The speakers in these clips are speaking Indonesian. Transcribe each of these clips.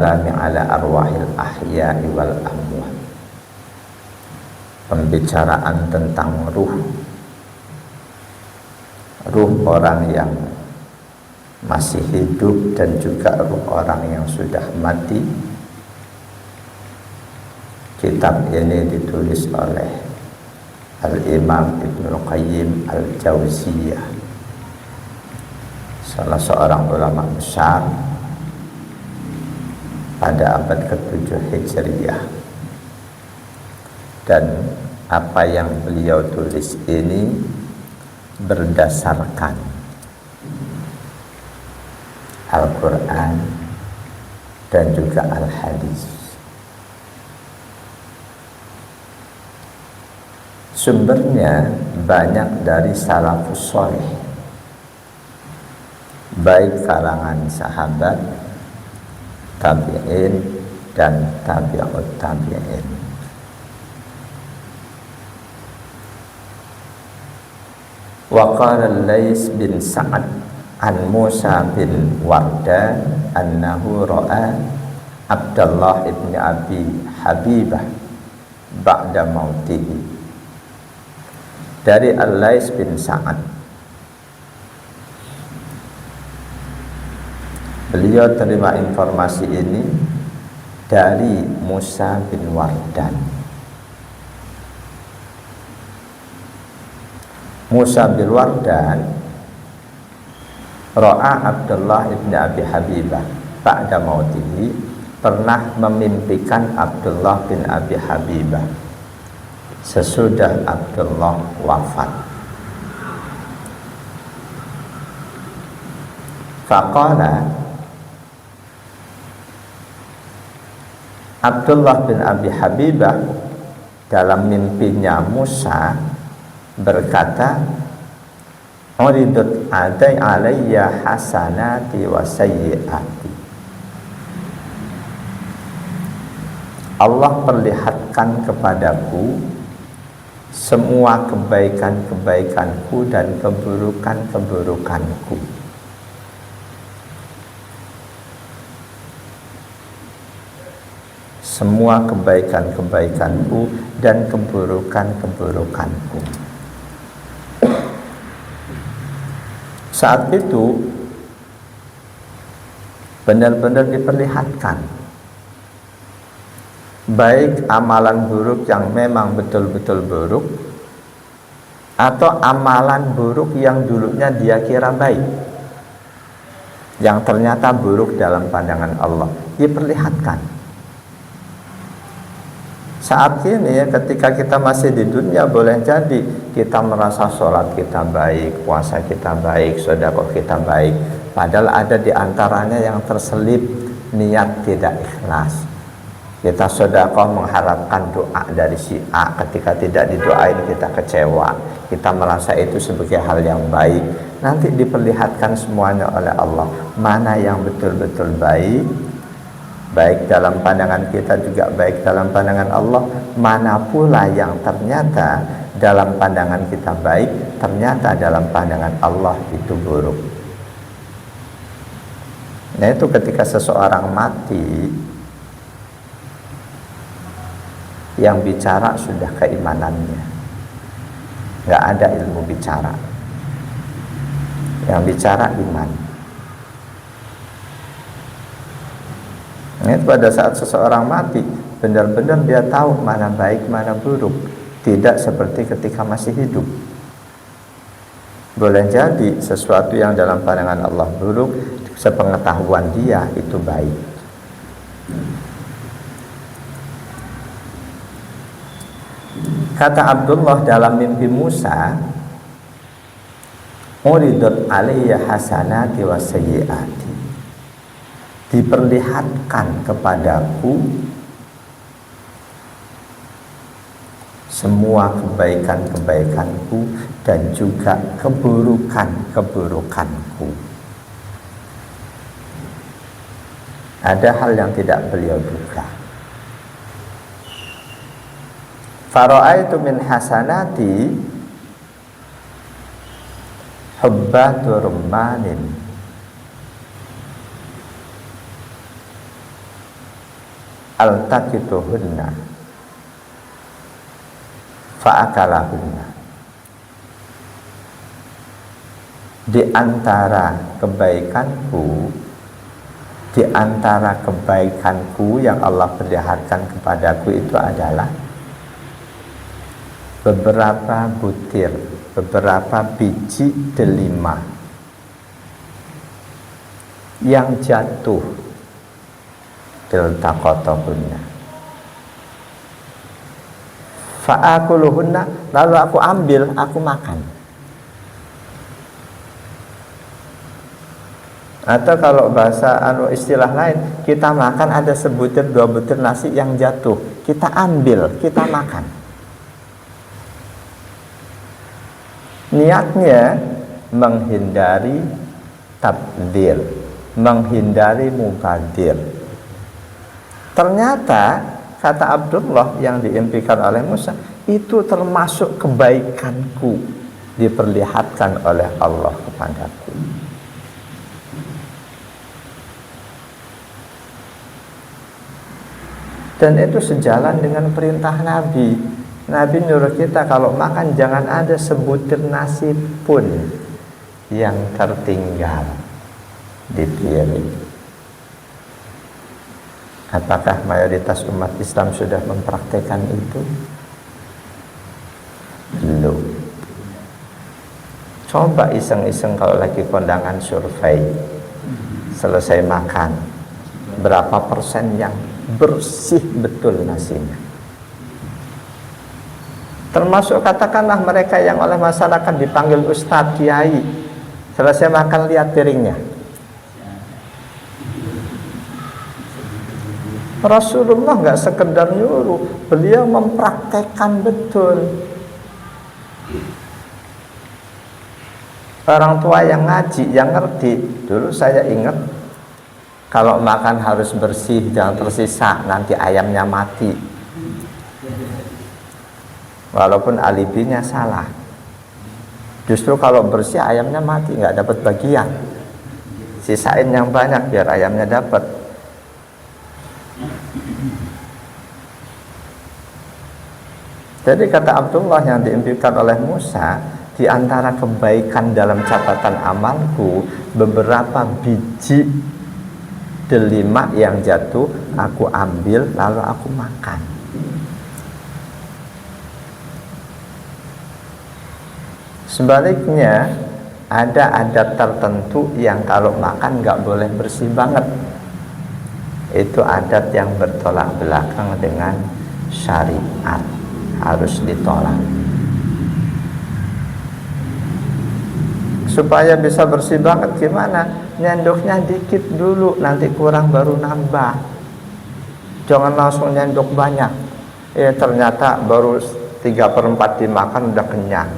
ala arwahil ahya'i wal amwat. Pembicaraan tentang ruh orang yang masih hidup dan juga ruh orang yang sudah mati. Kitab ini ditulis oleh Al-Imam Ibnul Qayyim Al-Jauziyah, salah seorang ulama besar pada abad ke-7 Hijriah. Dan apa yang beliau tulis ini berdasarkan Al-Quran dan juga Al-Hadis. Sumbernya banyak dari salafus shalih, baik kalangan sahabat, tabi'in dan tabi'ut tabi'in. Wa qala Laits bin Sa'ad an Musa bin Wardan annahu ra'a Abdullah ibn Abi Habibah ba'da mautihi. Dari Al-Laits bin Sa'ad, beliau terima informasi ini dari Musa bin Wardan. Musa bin Wardan ra'a Abdullah ibn Abi Habibah ba'da mautihi, pernah memimpikan Abdullah bin Abi Habibah sesudah Abdullah wafat. Faqala, Abdullah bin Abi Habibah dalam mimpinya Musa berkata, "Uridat alayya hasanati wa sayyiati." Allah perlihatkan kepadaku semua kebaikan-kebaikanku dan keburukan-keburukanku. Semua kebaikan-kebaikanku dan keburukan-keburukanku. Saat itu benar-benar diperlihatkan, baik amalan buruk yang memang betul-betul buruk, atau amalan buruk yang dulunya dia kira baik, yang ternyata buruk dalam pandangan Allah, diperlihatkan. Saat ini ketika kita masih di dunia, boleh jadi kita merasa sholat kita baik, puasa kita baik, sedekah kita baik, padahal ada di antaranya yang terselip niat tidak ikhlas. Kita sedekah mengharapkan doa dari si A, ketika tidak didoain kita kecewa, kita merasa itu sebagai hal yang baik. Nanti diperlihatkan semuanya oleh Allah, mana yang betul-betul baik, baik dalam pandangan kita juga baik dalam pandangan Allah, mana pula yang ternyata dalam pandangan kita baik, ternyata dalam pandangan Allah itu buruk. Nah, itu ketika seseorang mati, yang bicara sudah keimanannya, nggak ada ilmu bicara, yang bicara iman. Ini pada saat seseorang mati, benar-benar dia tahu mana baik, mana buruk. Tidak seperti ketika masih hidup. Boleh jadi sesuatu yang dalam pandangan Allah buruk, sepengetahuan dia itu baik. Kata Abdullah dalam mimpi Musa, "Uridat alayya hasanati wa sayyiati." Diperlihatkan kepadaku semua kebaikan-kebaikanku dan juga keburukan-keburukanku. Ada hal yang tidak beliau duga. Fara'aitu min hasanati hubbatu rummanin altakituhunna fa'akalahunna. Di antara kebaikanku, di antara kebaikanku yang Allah perlihatkan kepadaku itu adalah beberapa butir, beberapa biji delima yang jatuh iltaqatahunna fa'akuluhunna, lalu aku ambil, aku makan. Atau kalau bahasa istilah lain, kita makan ada sebutir dua butir nasi yang jatuh, kita ambil, kita makan. Niatnya menghindari tabdzir, menghindari mubadir. Ternyata kata Abdullah yang diimpikan oleh Musa, itu termasuk kebaikanku diperlihatkan oleh Allah kepadaku. Dan itu sejalan dengan perintah Nabi. Nabi nyuruh kita kalau makan jangan ada sebutir nasi pun yang tertinggal di piring. Apakah mayoritas umat Islam sudah mempraktekkan itu? Belum. Coba iseng-iseng kalau lagi kondangan survei, selesai makan, berapa persen yang bersih betul nasinya? Termasuk katakanlah mereka yang oleh masyarakat dipanggil ustadz, kiai, selesai makan lihat piringnya. Rasulullah nggak sekedar nyuruh, beliau mempraktekkan betul. Orang tua yang ngaji, yang ngerti, dulu saya ingat kalau makan harus bersih, jangan tersisa, nanti ayamnya mati. Walaupun alibinya salah. Justru kalau bersih ayamnya mati, nggak dapat bagian. Sisain yang banyak biar ayamnya dapat. Jadi kata Abdullah yang diimpikan oleh Musa, di antara kebaikan dalam catatan amalku, beberapa biji delima yang jatuh aku ambil lalu aku makan. Sebaliknya ada adat tertentu yang kalau makan nggak boleh bersih banget. Itu adat yang bertolak belakang dengan syariat, harus ditolak. Supaya bisa bersih banget gimana? Nyendoknya dikit dulu, nanti kurang baru nambah. Jangan langsung nyendok banyak. Ternyata baru 3/4 dimakan udah kenyang.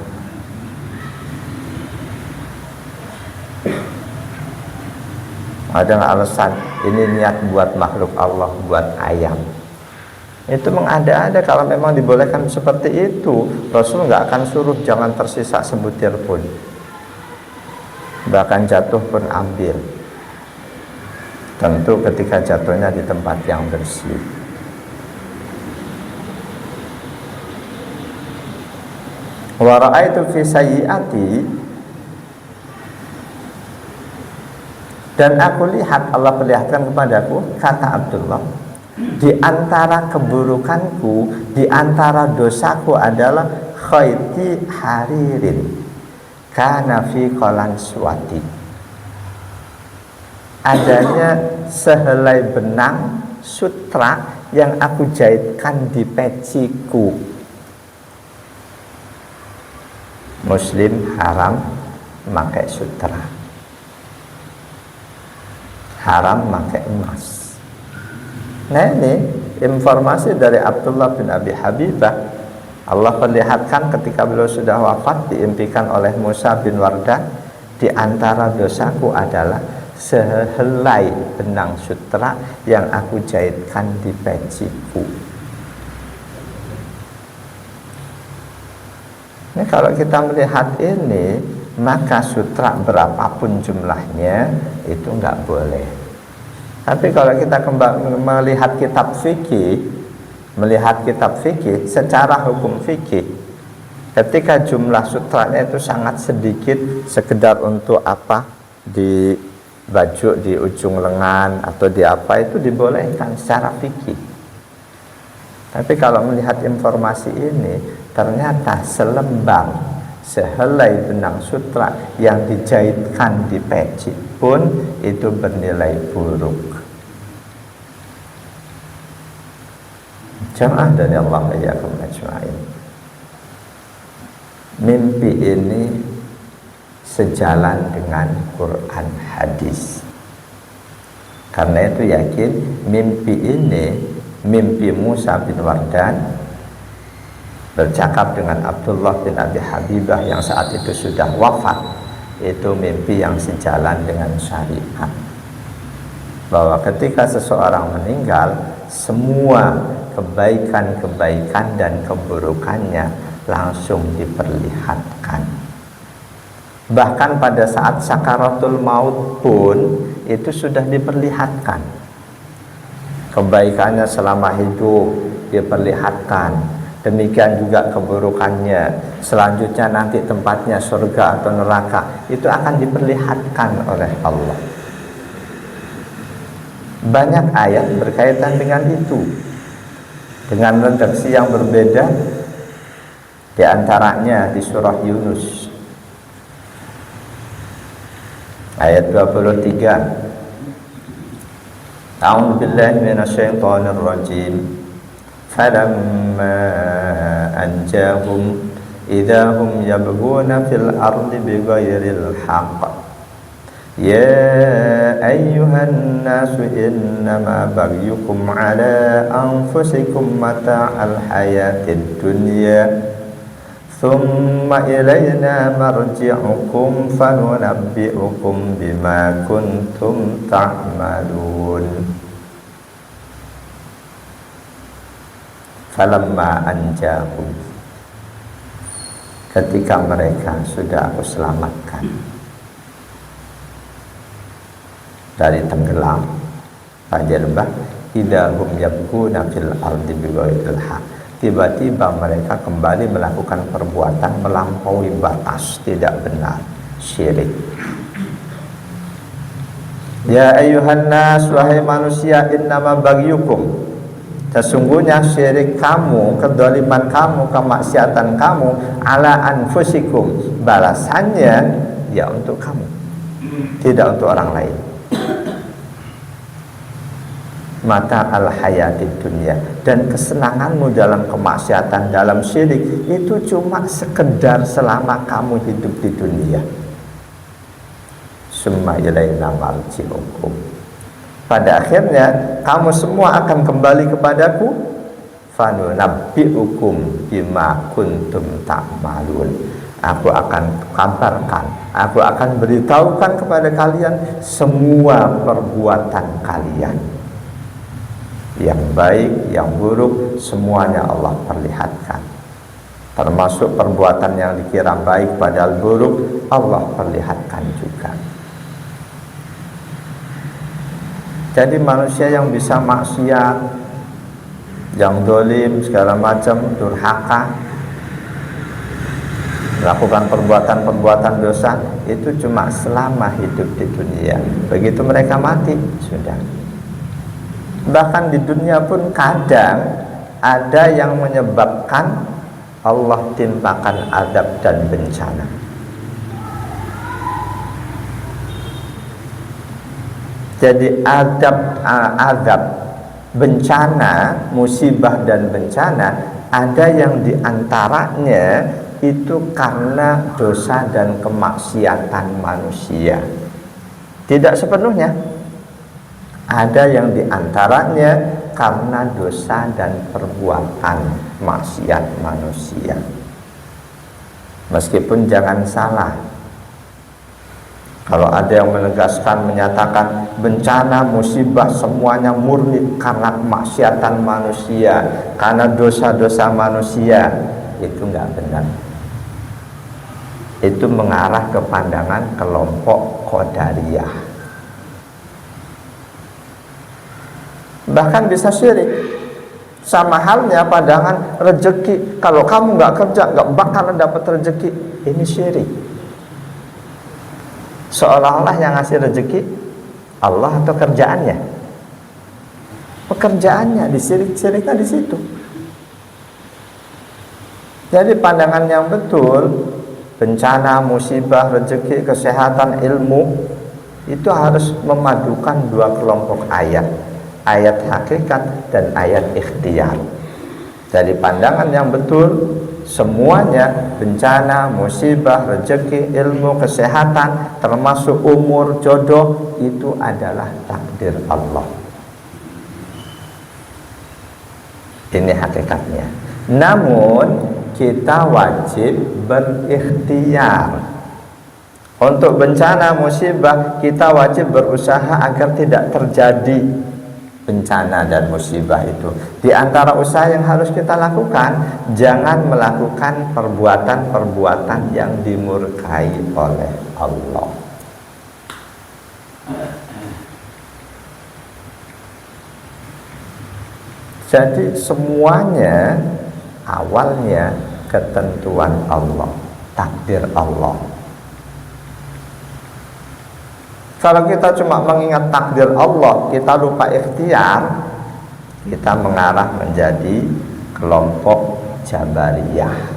Ada nggak alasan? Ini niat buat makhluk Allah, buat ayam. Itu mengada-ada. Kalau memang dibolehkan seperti itu, Rasul nggak akan suruh jangan tersisa sebutir pun. Bahkan jatuh pun ambil. Tentu ketika jatuhnya di tempat yang bersih. Wa ra'aitu fi sayyi'ati, dan aku lihat, Allah perlihatkan kepadaku, kata Abdullah, di antara keburukanku, di antara dosaku adalah khayti haririn kana fi qalan suwati, adanya sehelai benang sutra yang aku jahitkan di peciku. Muslim haram pakai sutra, haram pakai emas. Nah ini informasi dari Abdullah bin Abi Habibah. Allah perlihatkan ketika beliau sudah wafat, diimpikan oleh Musa bin Wardah, di antara dosaku adalah sehelai benang sutra yang aku jahitkan di peciku. Ini kalau kita melihat ini, maka sutra berapapun jumlahnya itu nggak boleh. Tapi kalau kita melihat kitab fikih secara hukum fikih, ketika jumlah sutranya itu sangat sedikit, sekedar untuk apa, di baju di ujung lengan atau di apa, itu dibolehkan secara fikih. Tapi kalau melihat informasi ini, ternyata sehelai benang sutra yang dijahitkan di peci pun itu bernilai buruk. Jamaah dari Allah iyyakum ajma'in. Mimpi ini sejalan dengan Quran hadis. Karena itu yakin mimpi ini, mimpi Musa bin Wardan bercakap dengan Abdullah bin Abi Habibah yang saat itu sudah wafat, itu mimpi yang sejalan dengan syariat. Bahwa ketika seseorang meninggal, semua kebaikan-kebaikan dan keburukannya langsung diperlihatkan. Bahkan pada saat sakaratul maut pun itu sudah diperlihatkan. Kebaikannya selama hidup diperlihatkan, demikian juga keburukannya. Selanjutnya nanti tempatnya surga atau neraka, itu akan diperlihatkan oleh Allah. Banyak ayat berkaitan dengan itu, dengan redaksi yang berbeda. Di antaranya di surah Yunus ayat 23. A'udzu billahi minasyaitonir rajim. Falamma anjahum idza hum yabghuna fil ardi bighairil haqq. Ya ayyuhan nasu innama bagyukum ala anfusikum mata'al hayatid dunya thumma ilayna marji'ukum fanunabbi'ukum bima kuntum ta'malun. Falamma anjahum, ketika mereka sudah aku selamatkan dari tenggelam banjir bah, idahum yabghuna fil ardi bighairil haq, tiba-tiba mereka kembali melakukan perbuatan melampaui batas, tidak benar, syirik. Ya ayyuhan nas, wahai manusia, innama bagyukum, sesungguhnya syirik kamu, kedzaliman kamu, kemaksiatan kamu, ala anfusikum, balasannya ya untuk kamu, tidak untuk orang lain. Mata al hayatid dunya, dan kesenanganmu dalam kemaksiatan, dalam syirik itu cuma sekedar selama kamu hidup di dunia. Summa ilaina marji'ukum, pada akhirnya kamu semua akan kembali kepadaku. Fanunabbi'ukum bima kuntum ta'malun, aku akan kabarkan, aku akan beritahukan kepada kalian semua perbuatan kalian, yang baik, yang buruk, semuanya Allah perlihatkan. Termasuk perbuatan yang dikira baik padahal buruk, Allah perlihatkan juga. Jadi manusia yang bisa maksiat, yang dolim, segala macam, durhaka, melakukan perbuatan-perbuatan dosa, itu cuma selama hidup di dunia. Begitu mereka mati, sudah. Bahkan di dunia pun kadang ada yang menyebabkan Allah timpakan azab dan bencana. Jadi azab, bencana, musibah dan bencana, ada yang diantaranya itu karena dosa dan kemaksiatan manusia. Tidak sepenuhnya. Ada yang diantaranya karena dosa dan perbuatan maksiat manusia. Meskipun jangan salah, kalau ada yang menegaskan, menyatakan bencana, musibah semuanya murni karena kemaksiatan manusia, karena dosa-dosa manusia, itu enggak benar. Itu mengarah ke pandangan kelompok Qadariyah. bahkan bisa syirik. Sama halnya pandangan rezeki, kalau kamu nggak kerja nggak bakalan dapat rezeki, ini syirik. Seolah-olah yang ngasih rezeki Allah atau kerjaannya. Pekerjaannya disirik-siriknya di situ. Jadi pandangan yang betul, bencana, musibah, rezeki, kesehatan, ilmu, itu harus memadukan dua kelompok ayat, ayat hakikat dan ayat ikhtiar. Dari pandangan yang betul, semuanya bencana, musibah, rezeki, ilmu, kesehatan, termasuk umur, jodoh, itu adalah takdir Allah. Ini hakikatnya. Namun kita wajib berikhtiar. Untuk bencana, musibah, kita wajib berusaha agar tidak terjadi bencana dan musibah itu. Di antara usaha yang harus kita lakukan, jangan melakukan perbuatan-perbuatan yang dimurkai oleh Allah. Jadi semuanya awalnya ketentuan Allah, takdir Allah. Kalau kita cuma mengingat takdir Allah, kita lupa ikhtiar, kita mengarah menjadi kelompok Jabariyah.